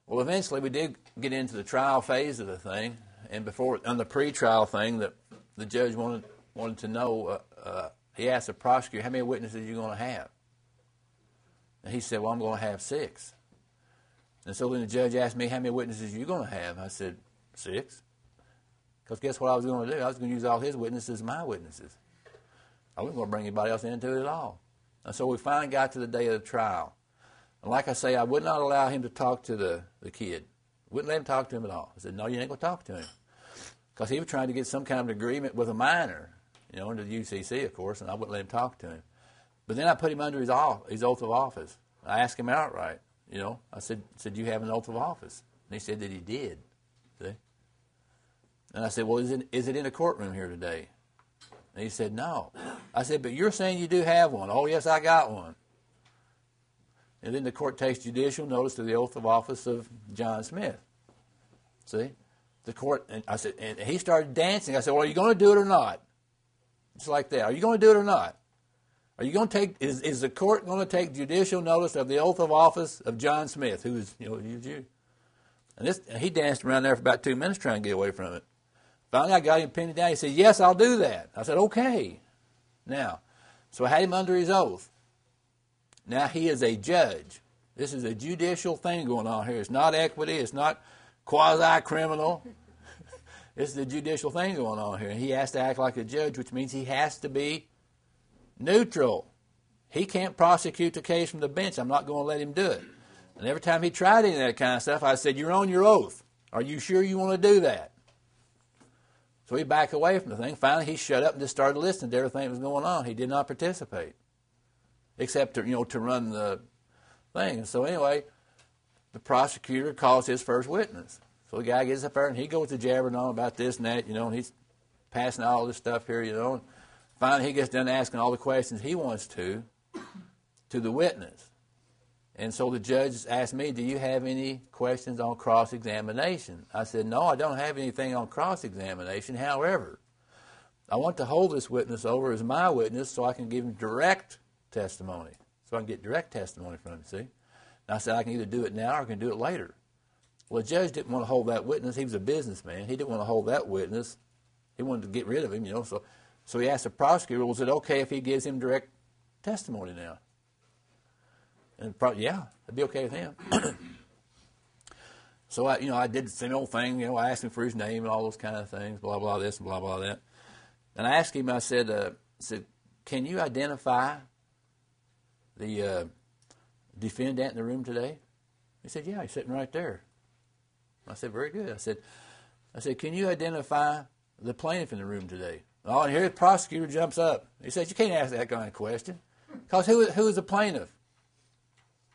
Well, eventually we did get into the trial phase of the thing, and on the pre-trial thing, that the judge wanted to know. He asked the prosecutor, "How many witnesses are you going to have?" And he said, "Well, I'm going to have 6." And so then the judge asked me, "How many witnesses are you going to have?" I said, 6. Because guess what I was going to do? I was going to use all his witnesses as my witnesses. I wasn't going to bring anybody else into it at all. And so we finally got to the day of the trial. And like I say, I would not allow him to talk to the kid. Wouldn't let him talk to him at all. I said, "No, you ain't going to talk to him." Because he was trying to get some kind of agreement with a minor, under the UCC, of course, and I wouldn't let him talk to him. But then I put him under his oath of office. I asked him outright, I said, "You have an oath of office?" And he said that he did. See? And I said, "Well, is it in the courtroom here today?" And he said, "No." I said, "But you're saying you do have one." "Oh, yes, I got one." And then the court takes judicial notice of the oath of office of John Smith. See? The court, and I said, and he started dancing. I said, "Well, are you going to do it or not?" Just like that. "Are you going to do it or not? Are you going to take, is the court going to take judicial notice of the oath of office of John Smith, who is, you?" And he danced around there for about 2 minutes trying to get away from it. Finally, I got him pinned down. He said, "Yes, I'll do that." I said, "Okay." Now, so I had him under his oath. Now he is a judge. This is a judicial thing going on here. It's not equity. It's not quasi-criminal. This is a judicial thing going on here. And he has to act like a judge, which means he has to be neutral. He can't prosecute the case from the bench. I'm not going to let him do it. And every time he tried any of that kind of stuff, I said, "You're on your oath. Are you sure you want to do that?" So he backed away from the thing. Finally, he shut up and just started listening to everything that was going on. He did not participate, except to run the thing. And so anyway, the prosecutor calls his first witness. So the guy gets up there and he goes to jabbering on about this and that, and he's passing all this stuff here, And finally, he gets done asking all the questions he wants to the witness. And so the judge asked me, "Do you have any questions on cross-examination?" I said, "No, I don't have anything on cross-examination. However, I want to hold this witness over as my witness so I can give him direct testimony, so I can get direct testimony from him, see?" And I said, "I can either do it now or I can do it later." Well, the judge didn't want to hold that witness. He was a businessman. He didn't want to hold that witness. He wanted to get rid of him, So he asked the prosecutor, "Was it okay if he gives him direct testimony now?" And yeah, it'd be okay with him. So I did the same old thing. I asked him for his name and all those kind of things, blah blah this and blah blah that. And I asked him. I said, "Can you identify the defendant in the room today?" He said, "Yeah, he's sitting right there." I said, "Very good." I said, "Can you identify the plaintiff in the room today?" Oh, and here the prosecutor jumps up. He said, "You can't ask that kind of question. Because who is the plaintiff?"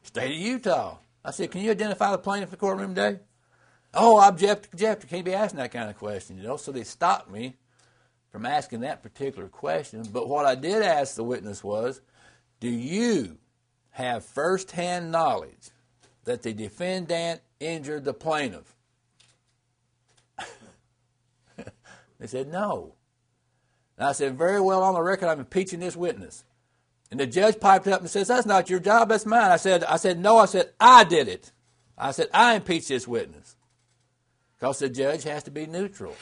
"State of Utah." I said, "Can you identify the plaintiff in the courtroom today?" "Oh, I object. Can't be asking that kind of question, So they stopped me from asking that particular question. But what I did ask the witness was, "Do you have first-hand knowledge that the defendant injured the plaintiff?" They said, "No." And I said, "Very well, on the record, I'm impeaching this witness." And the judge piped up and says, "That's not your job, that's mine." I said, "No." I said, "I did it." I said, "I impeached this witness." Because the judge has to be neutral.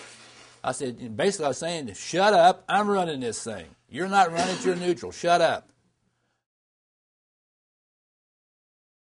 I said, basically I was saying, "Shut up, I'm running this thing. You're not running it, you're neutral. Shut up."